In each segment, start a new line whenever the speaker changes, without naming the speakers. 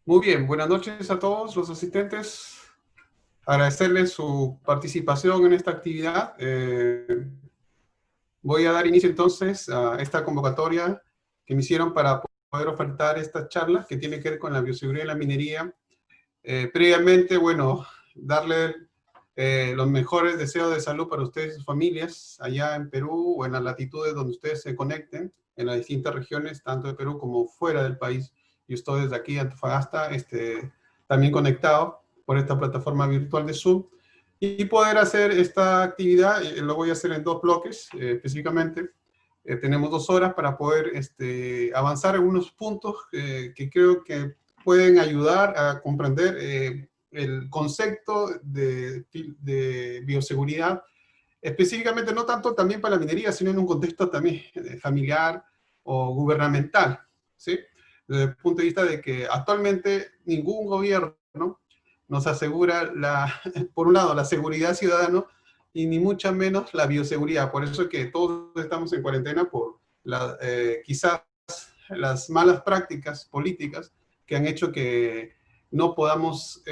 Muy bien, buenas noches a todos los asistentes. Agradecerles su participación en esta actividad. Voy a dar inicio entonces a esta convocatoria que me hicieron para poder ofertar esta charla que tiene que ver con la bioseguridad y la minería. Previamente, bueno, darle los mejores deseos de salud para ustedes y sus familias allá en Perú o en las latitudes donde ustedes se conecten, en las distintas regiones, tanto de Perú como fuera del país. Y estoy desde aquí, Antofagasta, también conectado por esta plataforma virtual de Zoom. Y poder hacer esta actividad, lo voy a hacer en dos bloques específicamente. Tenemos 2 horas para poder avanzar en unos puntos que creo que pueden ayudar a comprender el concepto de bioseguridad, específicamente no tanto también para la minería, sino en un contexto también familiar o gubernamental, ¿sí? Desde el punto de vista de que actualmente ningún gobierno nos asegura, por un lado, la seguridad ciudadana y ni mucho menos la bioseguridad. Por eso es que todos estamos en cuarentena por quizás las malas prácticas políticas que han hecho que no podamos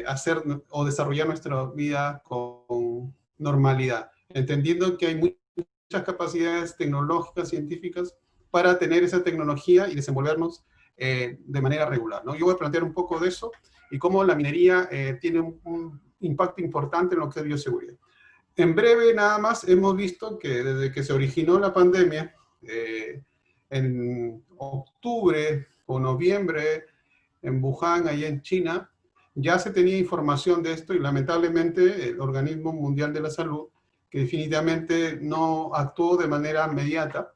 hacer o desarrollar nuestra vida con normalidad, entendiendo que hay muchas capacidades tecnológicas, científicas, para tener esa tecnología y desenvolvernos de manera regular, ¿no? Yo voy a plantear un poco de eso y cómo la minería tiene un impacto importante en lo que es bioseguridad. En breve, nada más, hemos visto que desde que se originó la pandemia, en octubre o noviembre, en Wuhan, allá en China, ya se tenía información de esto y lamentablemente el Organismo Mundial de la Salud, que definitivamente no actuó de manera inmediata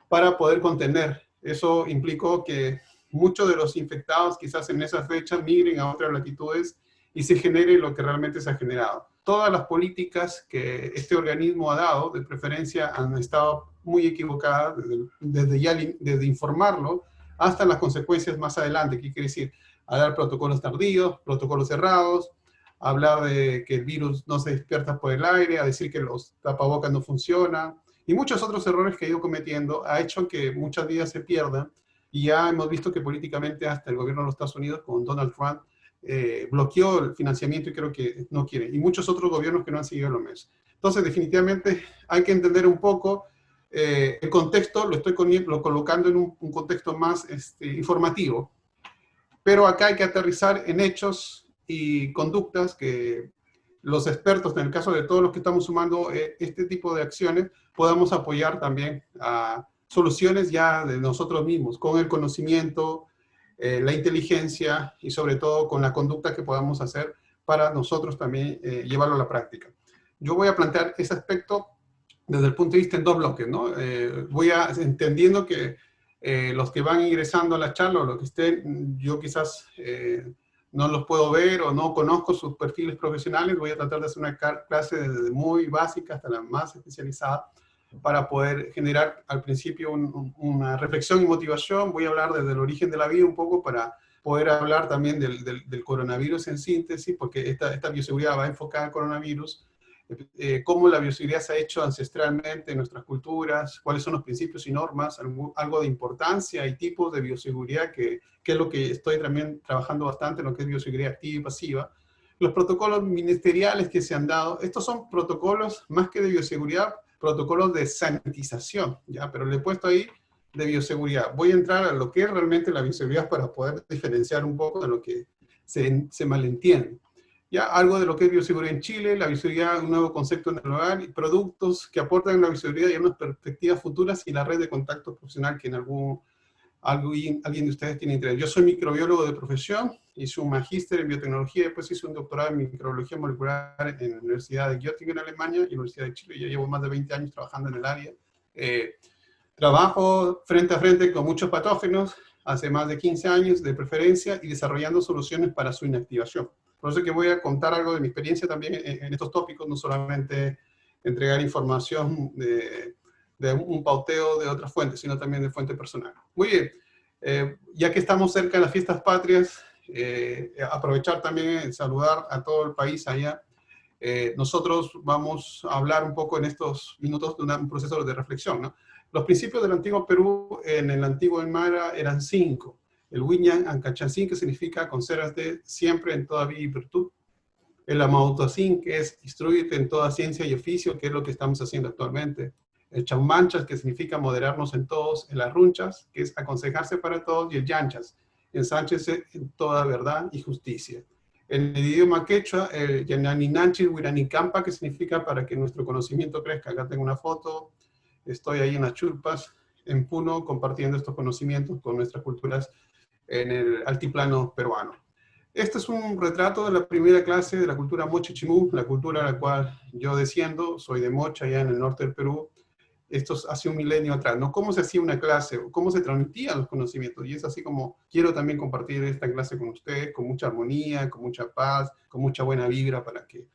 para poder contener. Eso implicó que muchos de los infectados quizás en esa fecha migren a otras latitudes y se genere lo que realmente se ha generado. Todas las políticas que este organismo ha dado, de preferencia, han estado muy equivocadas desde informarlo hasta las consecuencias más adelante. ¿Qué quiere decir? Hablar protocolos tardíos, protocolos cerrados, hablar de que el virus no se despierta por el aire, a decir que los tapabocas no funcionan, y muchos otros errores que ha ido cometiendo, ha hecho que muchas vidas se pierdan, y ya hemos visto que políticamente hasta el gobierno de los Estados Unidos, con Donald Trump, bloqueó el financiamiento y creo que no quiere, y muchos otros gobiernos que no han seguido lo mismo. Entonces, definitivamente hay que entender un poco el contexto, lo estoy colocando en un contexto más informativo, pero acá hay que aterrizar en hechos y conductas que los expertos, en el caso de todos los que estamos sumando este tipo de acciones, podamos apoyar también a soluciones ya de nosotros mismos, con el conocimiento, la inteligencia y sobre todo con la conducta que podamos hacer para nosotros también llevarlo a la práctica. Yo voy a plantear ese aspecto desde el punto de vista en 2 bloques, ¿no? Entendiendo que los que van ingresando a la charla o los que estén, yo quizás no los puedo ver o no conozco sus perfiles profesionales, voy a tratar de hacer una clase desde muy básica hasta la más especializada para poder generar al principio una reflexión y motivación. Voy a hablar desde el origen de la vida un poco para poder hablar también del coronavirus en síntesis, porque esta bioseguridad va enfocada al coronavirus, cómo la bioseguridad se ha hecho ancestralmente en nuestras culturas, cuáles son los principios y normas, algo de importancia y tipos de bioseguridad, que es lo que estoy también trabajando bastante en lo que es bioseguridad activa y pasiva. Los protocolos ministeriales que se han dado, estos son protocolos más que de bioseguridad, protocolos de sanitización, ¿ya? Pero le he puesto ahí de bioseguridad. Voy a entrar a lo que es realmente la bioseguridad para poder diferenciar un poco de lo que se malentiende. Ya algo de lo que es bioseguridad en Chile, la bioseguridad, un nuevo concepto en el hogar, y productos que aportan la bioseguridad y unas perspectivas futuras, y la red de contactos profesional que en alguien de ustedes tiene interés. Yo soy microbiólogo de profesión, hice un magíster en biotecnología, después hice un doctorado en microbiología molecular en la Universidad de Göttingen, Alemania, y la Universidad de Chile. Ya llevo más de 20 años trabajando en el área. Trabajo frente a frente con muchos patógenos, hace más de 15 años de preferencia, y desarrollando soluciones para su inactivación. Por eso que voy a contar algo de mi experiencia también en estos tópicos, no solamente entregar información de un pauteo de otras fuentes, sino también de fuente personal. Muy bien, ya que estamos cerca de las fiestas patrias, aprovechar también saludar a todo el país allá. Nosotros vamos a hablar un poco en estos minutos de un proceso de reflexión, ¿no? Los principios del antiguo Perú en el antiguo Aymara eran 5. El Winyan Ancachansin, que significa consérvate siempre en toda vida y virtud. El Amautosin, que es instruirte en toda ciencia y oficio, que es lo que estamos haciendo actualmente. El Chaumanchas, que significa moderarnos en todos. El Arrunchas, que es aconsejarse para todos. Y el Yanchas, ensánchense en toda verdad y justicia. En el idioma quechua, el Yananinanchi Huiranicampa, que significa para que nuestro conocimiento crezca. Acá tengo una foto, estoy ahí en las Chulpas, en Puno, compartiendo estos conocimientos con nuestras culturas en el altiplano peruano. Este es un retrato de la primera clase de la cultura Mochichimú, la cultura a la cual yo desciendo, soy de Mocha, allá en el norte del Perú. Esto es hace un milenio atrás, ¿no? Cómo se hacía una clase, o cómo se transmitían los conocimientos. Y es así como quiero también compartir esta clase con ustedes, con mucha armonía, con mucha paz, con mucha buena vibra, para que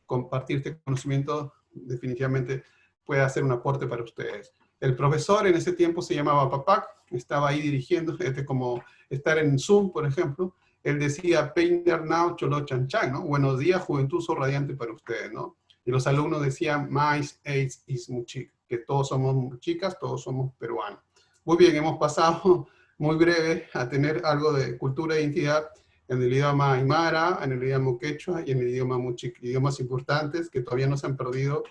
compartir este conocimiento definitivamente pueda ser un aporte para ustedes. El profesor en ese tiempo se llamaba Papac, estaba ahí dirigiendo, como estar en Zoom, por ejemplo. Él decía, Peiner Now Cholo Chan Chan, ¿no? Buenos días, juventud so radiante para ustedes, ¿no? Y los alumnos decían, Mais Age is Muchik, que todos somos chicas, todos somos peruanos. Muy bien, hemos pasado muy breve a tener algo de cultura e identidad en el idioma aymara, en el idioma quechua y en el idioma muchik, idiomas importantes que todavía no se han perdido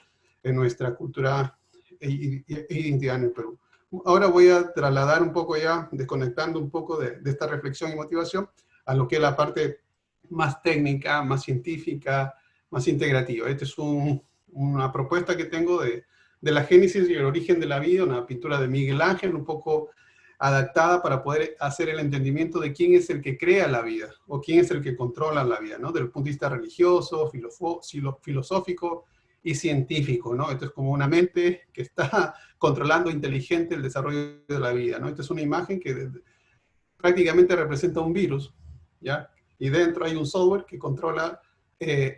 en nuestra cultura e identidad en el Perú. Ahora voy a trasladar un poco ya, desconectando un poco de esta reflexión y motivación, a lo que es la parte más técnica, más científica, más integrativa. Esta es una propuesta que tengo de la génesis y el origen de la vida, una pintura de Miguel Ángel, un poco adaptada para poder hacer el entendimiento de quién es el que crea la vida, o quién es el que controla la vida, ¿no? Desde el punto de vista religioso, filosófico y científico, ¿no? Esto es como una mente que está controlando inteligente el desarrollo de la vida, ¿no? Esta es una imagen que prácticamente representa un virus, ¿ya? Y dentro hay un software que controla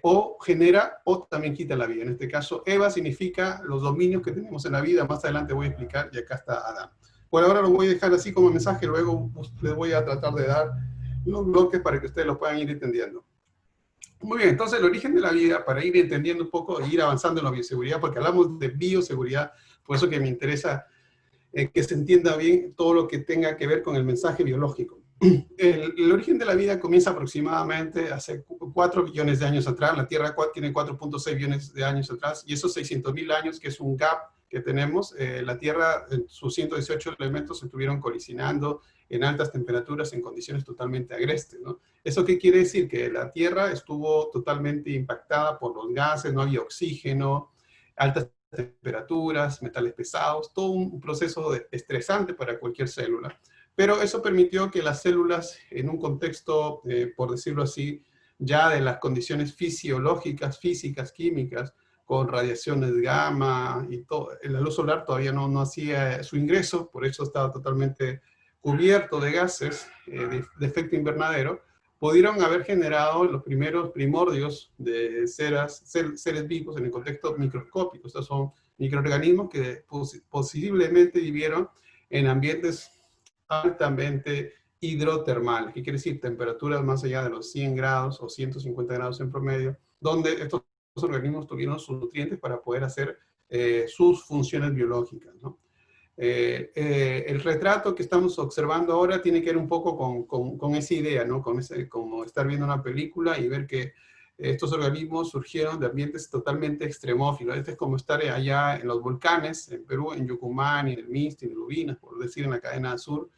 o genera o también quita la vida. En este caso, Eva significa los dominios que tenemos en la vida. Más adelante voy a explicar, y acá está Adán. Por ahora lo voy a dejar así como mensaje, luego les voy a tratar de dar los bloques para que ustedes lo puedan ir entendiendo. Muy bien, entonces el origen de la vida, para ir entendiendo un poco e ir avanzando en la bioseguridad, porque hablamos de bioseguridad, por eso que me interesa que se entienda bien todo lo que tenga que ver con el mensaje biológico. El origen de la vida comienza aproximadamente hace 4 billones de años atrás. La Tierra tiene 4.6 billones de años atrás, y esos 600.000 años, que es un gap que tenemos, la Tierra, sus 118 elementos se estuvieron colisionando en altas temperaturas en condiciones totalmente agrestes, ¿no? ¿Eso qué quiere decir? Que la Tierra estuvo totalmente impactada por los gases, no había oxígeno, altas temperaturas, metales pesados, todo un proceso estresante para cualquier célula. Pero eso permitió que las células, en un contexto, por decirlo así, ya de las condiciones fisiológicas, físicas, químicas, con radiaciones gamma y todo, la luz solar todavía no hacía su ingreso, por eso estaba totalmente cubierto de gases de efecto invernadero, pudieron haber generado los primeros primordios de seres vivos en el contexto microscópico. Estos son microorganismos que posiblemente vivieron en ambientes altamente hidrotermales, que quiere decir temperaturas más allá de los 100 grados o 150 grados en promedio, donde estos organismos tuvieron sus nutrientes para poder hacer sus funciones biológicas, ¿no? El retrato que estamos observando ahora tiene que ver un poco con esa idea, ¿no? Como estar viendo una película y ver que estos organismos surgieron de ambientes totalmente extremófilos. Este es como estar allá en los volcanes, en Perú, en Yucumán, en el Misti, en Lubinas, por decir, en la cadena sur,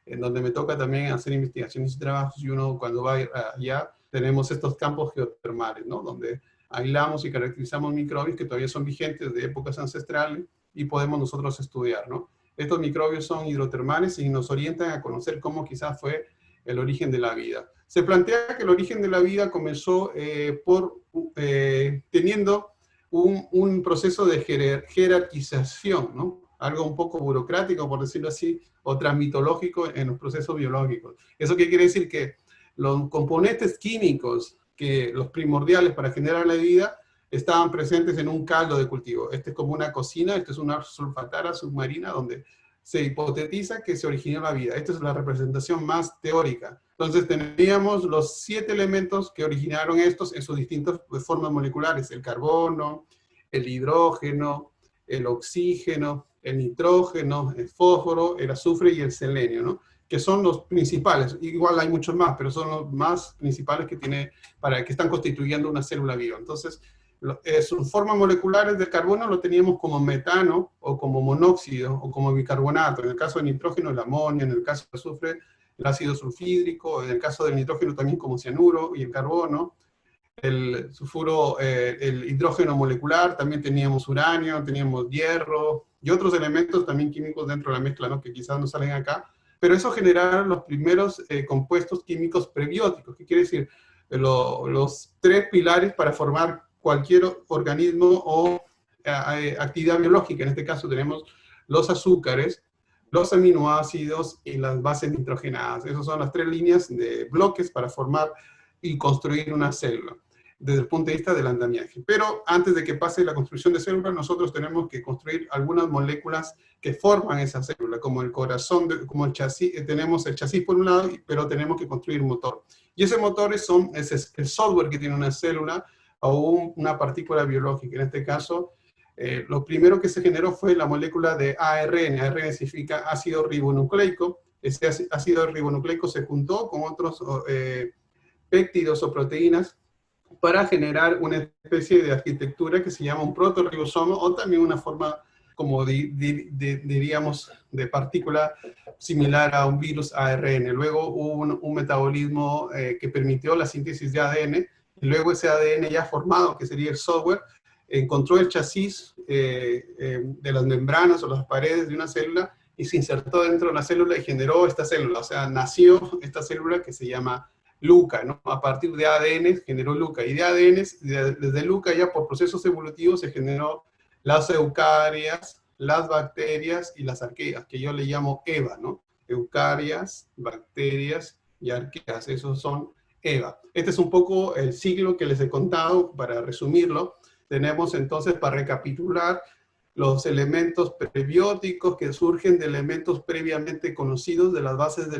en donde me toca también hacer investigaciones y trabajos, y uno cuando va allá tenemos estos campos geotermales, ¿no? Donde aislamos y caracterizamos microbios que todavía son vigentes de épocas ancestrales y podemos nosotros estudiar, ¿no? Estos microbios son hidrotermales y nos orientan a conocer cómo quizás fue el origen de la vida. Se plantea que el origen de la vida comenzó teniendo un proceso de jerarquización, ¿no? Algo un poco burocrático, por decirlo así, o transmitológico en los procesos biológicos. ¿Eso qué quiere decir? Que los componentes químicos, los primordiales para generar la vida, estaban presentes en un caldo de cultivo. Este es como una cocina, esto es una sulfatara submarina donde se hipotetiza que se originó la vida. Esta es la representación más teórica. Entonces teníamos los 7 elementos que originaron estos en sus distintas formas moleculares: el carbono, el hidrógeno, el oxígeno, el nitrógeno, el fósforo, el azufre y el selenio, ¿no? que son los principales. Igual hay muchos más, pero son los más principales que que están constituyendo una célula viva. Entonces, sus formas moleculares del carbono lo teníamos como metano, o como monóxido, o como bicarbonato. En el caso del nitrógeno, el amonio; en el caso del azufre, el ácido sulfídrico; en el caso del nitrógeno también como cianuro y el carbono; el sulfuro, el hidrógeno molecular, también teníamos uranio, teníamos hierro, y otros elementos también químicos dentro de la mezcla, ¿no?, que quizás no salen acá, pero eso generaron los primeros compuestos químicos prebióticos. ¿Qué quiere decir? Los tres pilares para formar cualquier organismo o actividad biológica. En este caso tenemos los azúcares, los aminoácidos y las bases nitrogenadas. Esas son las tres líneas de bloques para formar y construir una célula, desde el punto de vista del andamiaje. Pero antes de que pase la construcción de células, nosotros tenemos que construir algunas moléculas que forman esa célula, como el corazón, como el chasis. Tenemos el chasis por un lado, pero tenemos que construir motor. Y ese motor es el software que tiene una célula o una partícula biológica. En este caso, lo primero que se generó fue la molécula de ARN. ARN significa ácido ribonucleico. Ese ácido ribonucleico se juntó con otros péptidos o proteínas para generar una especie de arquitectura que se llama un protorribosoma, o también una forma, como diríamos, de partícula similar a un virus ARN. Luego hubo un metabolismo que permitió la síntesis de ADN, y luego ese ADN ya formado, que sería el software, encontró el chasis de las membranas o las paredes de una célula, y se insertó dentro de la célula y generó esta célula. O sea, nació esta célula que se llama LUCA, ¿no? A partir de ADN generó LUCA, y de ADN, desde LUCA ya por procesos evolutivos se generó las eucarias, las bacterias y las arqueas, que yo le llamo EVA, ¿no? Eucarias, bacterias y arqueas, esos son EVA. Este es un poco el ciclo que les he contado. Para resumirlo, tenemos entonces, para recapitular, los elementos prebióticos que surgen de elementos previamente conocidos de las bases de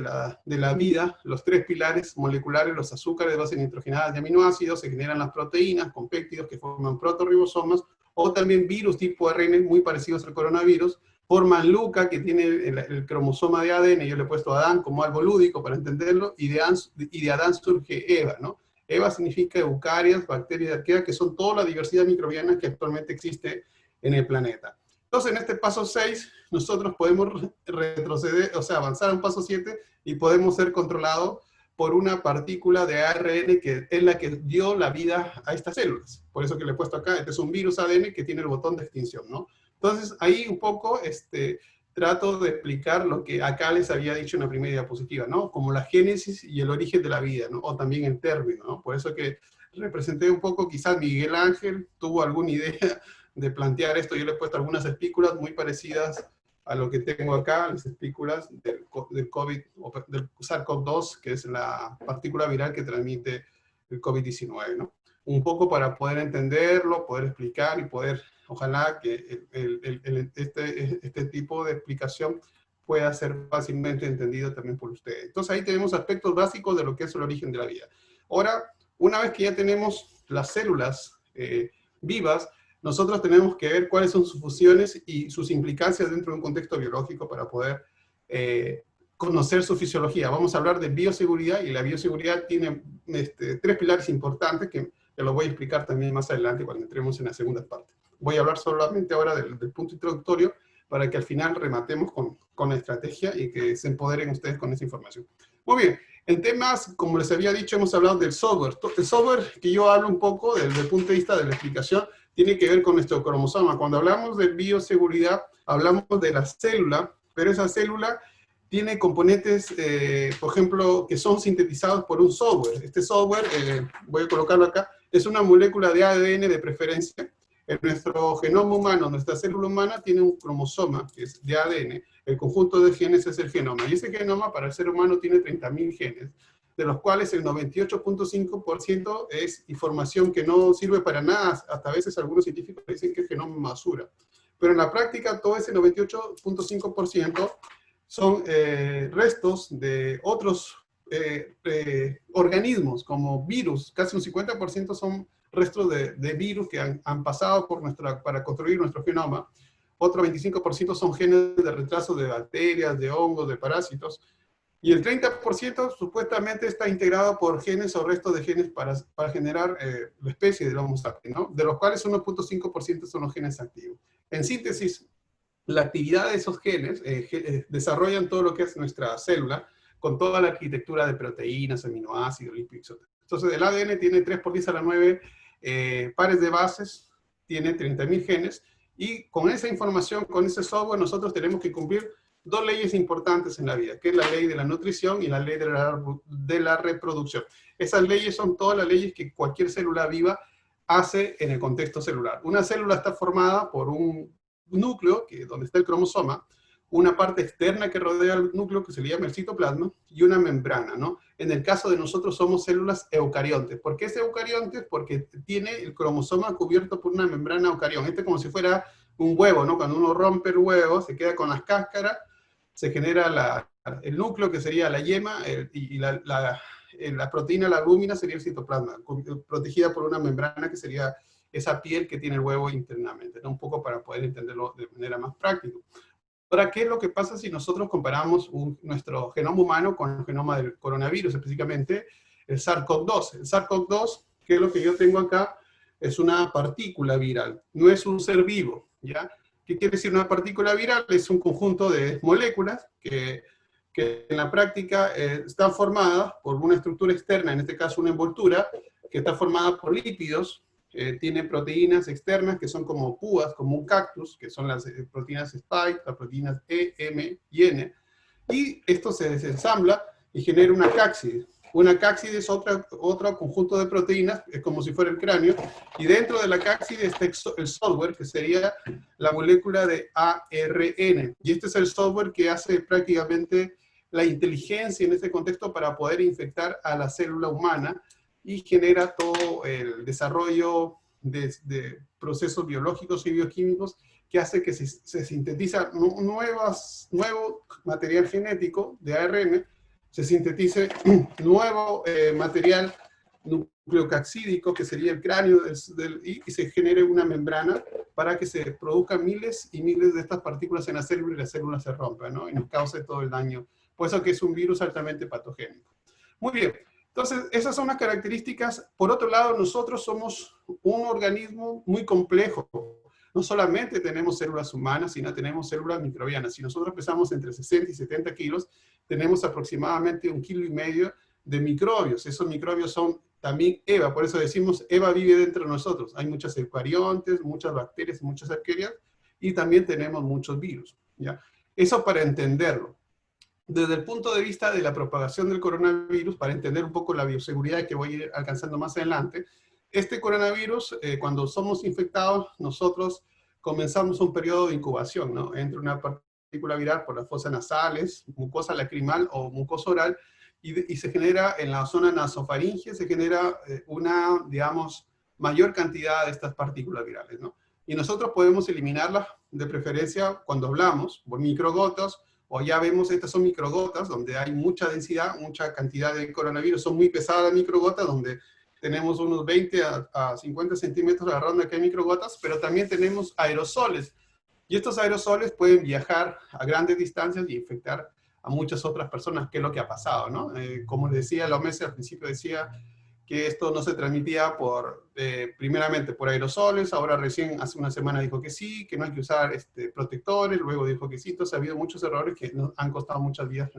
la vida, los tres pilares moleculares: los azúcares, bases nitrogenadas y aminoácidos. Se generan las proteínas con péptidos que forman protorribosomas, o también virus tipo ARN, muy parecidos al coronavirus, forman LUCA, que tiene el cromosoma de ADN. Yo le he puesto a Adán como algo lúdico para entenderlo, y de Adán surge EVA, ¿no? EVA significa eucarias, bacterias y arqueas, que son toda la diversidad microbiana que actualmente existe en el planeta. Entonces, en este paso 6, nosotros podemos retroceder, o sea, avanzar a un paso 7, y podemos ser controlados por una partícula de ARN que es la que dio la vida a estas células. Por eso que le he puesto acá, este es un virus ADN que tiene el botón de extinción, ¿no? Entonces, ahí un poco trato de explicar lo que acá les había dicho en la primera diapositiva, ¿no? Como la génesis y el origen de la vida, ¿no? O también el término, ¿no? Por eso que representé un poco, quizás Miguel Ángel tuvo alguna idea de plantear esto. Yo le he puesto algunas espículas muy parecidas a lo que tengo acá, las espículas del COVID, o del SARS-CoV-2, que es la partícula viral que transmite el COVID-19, ¿no? Un poco para poder entenderlo, poder explicar y poder, ojalá que este tipo de explicación pueda ser fácilmente entendido también por ustedes. Entonces ahí tenemos aspectos básicos de lo que es el origen de la vida. Ahora, una vez que ya tenemos las células vivas, nosotros tenemos que ver cuáles son sus funciones y sus implicancias dentro de un contexto biológico para poder conocer su fisiología. Vamos a hablar de bioseguridad, y la bioseguridad tiene tres pilares importantes que lo voy a explicar también más adelante cuando entremos en la segunda parte. Voy a hablar solamente ahora del punto introductorio, para que al final rematemos con la estrategia y que se empoderen ustedes con esa información. Muy bien, en temas, como les había dicho, hemos hablado del software. El software que yo hablo un poco desde el punto de vista de la explicación tiene que ver con nuestro cromosoma. Cuando hablamos de bioseguridad, hablamos de la célula, pero esa célula tiene componentes, por ejemplo, que son sintetizados por un software. Este software, voy a colocarlo acá, es una molécula de ADN de preferencia. En nuestro genoma humano, nuestra célula humana tiene un cromosoma que es de ADN. El conjunto de genes es el genoma. Y ese genoma para el ser humano tiene 30.000 genes, de los cuales el 98.5% es información que no sirve para nada. Hasta a veces algunos científicos dicen que es genoma basura. Pero en la práctica, todo ese 98.5% son restos de otros organismos, como virus. Casi un 50% son restos de virus que han pasado por para construir nuestro genoma. Otro 25% son genes de retraso de bacterias, de hongos, de parásitos. Y el 30% supuestamente está integrado por genes o restos de genes para generar la especie del Homo sapiens, ¿no? De los cuales 1.5% son los genes activos. En síntesis, la actividad de esos genes desarrollan todo lo que es nuestra célula, con toda la arquitectura de proteínas, aminoácidos, lípidos, etc. Entonces, el ADN tiene 3 por 10 a la 9 pares de bases, tiene 30.000 genes, y con esa información, con ese software, nosotros tenemos que cumplir dos leyes importantes en la vida, que es la ley de la nutrición y la ley de la reproducción. Esas leyes son todas las leyes que cualquier célula viva hace en el contexto celular. Una célula está formada por un núcleo, que donde está el cromosoma, una parte externa que rodea el núcleo, que se le llama el citoplasma, y una membrana, ¿no? En el caso de nosotros somos células eucariontes. ¿Por qué es eucariontes? Porque tiene el cromosoma cubierto por una membrana eucarión. Este es como si fuera un huevo, ¿no? Cuando uno rompe el huevo, se queda con las cáscaras, se genera el núcleo, que sería la yema, y la proteína, la albúmina, sería el citoplasma, protegida por una membrana que sería esa piel que tiene el huevo internamente, ¿no? Un poco para poder entenderlo de manera más práctica. Ahora, ¿qué es lo que pasa si nosotros comparamos nuestro genoma humano con el genoma del coronavirus, específicamente el SARS-CoV-2? El SARS-CoV-2, que es lo que yo tengo acá, es una partícula viral, no es un ser vivo, ¿ya? ¿Qué quiere decir una partícula viral? Es un conjunto de moléculas que en la práctica están formadas por una estructura externa, en este caso una envoltura, que está formada por lípidos, tiene proteínas externas que son como púas, como un cactus, que son las proteínas spike, las proteínas E, M y N, y esto se desensambla y genera una cápside. Una cápside es otro conjunto de proteínas, es como si fuera el cráneo, y dentro de la cápside está el software, que sería la molécula de ARN. Y este es el software que hace prácticamente la inteligencia en este contexto para poder infectar a la célula humana y genera todo el desarrollo de procesos biológicos y bioquímicos que hace que se sintetiza nuevo material genético de ARN, se sintetice nuevo material nucleocapsídico, que sería el cráneo, y se genere una membrana para que se produzcan miles y miles de estas partículas en la célula y la célula se rompa, ¿no? Y nos cause todo el daño. Por eso que es un virus altamente patogénico. Muy bien. Entonces, esas son las características. Por otro lado, nosotros somos un organismo muy complejo. No solamente tenemos células humanas, sino tenemos células microbianas. Si nosotros pesamos entre 60 y 70 kilos, tenemos aproximadamente 1,5 kilos de microbios. Esos microbios son también EVA, por eso decimos EVA vive dentro de nosotros. Hay muchas eucariontes, muchas bacterias, muchas arqueas, y también tenemos muchos virus, ¿ya? Eso para entenderlo. Desde el punto de vista de la propagación del coronavirus, para entender un poco la bioseguridad que voy a ir alcanzando más adelante, este coronavirus, cuando somos infectados, nosotros comenzamos un periodo de incubación, ¿no? Entra una partícula viral por las fosas nasales, mucosa lacrimal o mucosa oral, y se genera en la zona nasofaringe, se genera una, digamos, mayor cantidad de estas partículas virales, ¿no? Y nosotros podemos eliminarlas, de preferencia, cuando hablamos, por microgotas, o ya vemos, estas son microgotas, donde hay mucha densidad, mucha cantidad de coronavirus, son muy pesadas las microgotas, donde tenemos unos 20 a 50 centímetros agarrando aquí microgotas, pero también tenemos aerosoles, y estos aerosoles pueden viajar a grandes distancias y infectar a muchas otras personas, que es lo que ha pasado, ¿no? Como les decía, la OMS al principio decía que esto no se transmitía primeramente por aerosoles, ahora recién hace una semana dijo que sí, que no hay que usar protectores, luego dijo que sí. Entonces ha habido muchos errores que nos han costado muchas vidas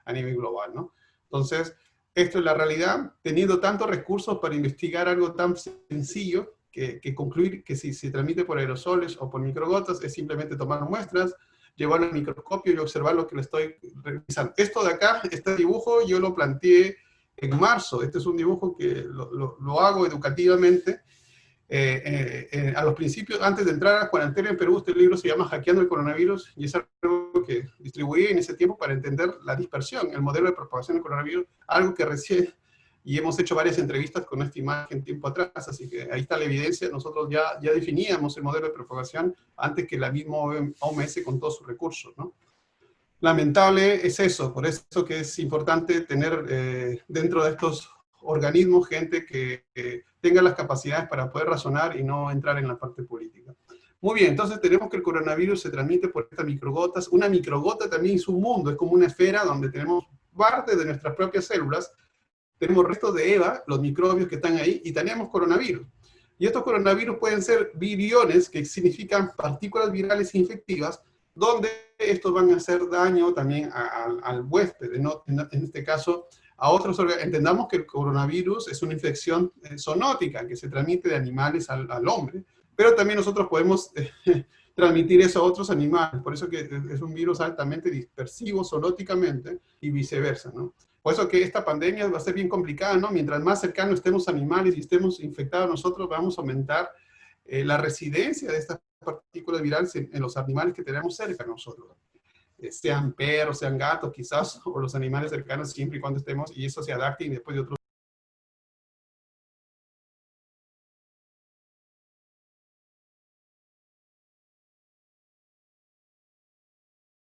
a nivel global, ¿no? Entonces, esto es la realidad, teniendo tantos recursos para investigar algo tan sencillo, que concluir que si se transmite por aerosoles o por microgotas, es simplemente tomar muestras, llevarlo al microscopio y observar lo que le estoy revisando. Esto de acá, este dibujo, yo lo planteé en marzo. Este es un dibujo que lo hago educativamente. A los principios, antes de entrar a la cuarentena en Perú, este libro se llama Hackeando el Coronavirus, y es algo que distribuí en ese tiempo para entender la dispersión, el modelo de propagación del coronavirus, algo que recién, y hemos hecho varias entrevistas con esta imagen tiempo atrás, así que ahí está la evidencia. Nosotros ya definíamos el modelo de propagación antes que la misma OMS con todos sus recursos, ¿no? Lamentable es eso, por eso que es importante tener dentro de estos organismos gente que tenga las capacidades para poder razonar y no entrar en la parte política. Muy bien, entonces tenemos que el coronavirus se transmite por estas microgotas. Una microgota también es un mundo, es como una esfera donde tenemos parte de nuestras propias células tenemos restos de EVA, los microbios que están ahí, y tenemos coronavirus. Y estos coronavirus pueden ser viriones, que significan partículas virales infectivas, donde estos van a hacer daño también al huésped, en este caso a otros órganos. Entendamos que el coronavirus es una infección zoonótica que se transmite de animales al hombre, pero también nosotros podemos transmitir eso a otros animales. Por eso que es un virus altamente dispersivo zoonóticamente y viceversa, ¿no? Por eso que esta pandemia va a ser bien complicada, ¿no? Mientras más cercanos estemos a animales y estemos infectados nosotros, vamos a aumentar la residencia de estas partículas virales en los animales que tenemos cerca de nosotros. Sean perros, sean gatos quizás, o los animales cercanos, siempre y cuando estemos, y eso se adapte y después de otros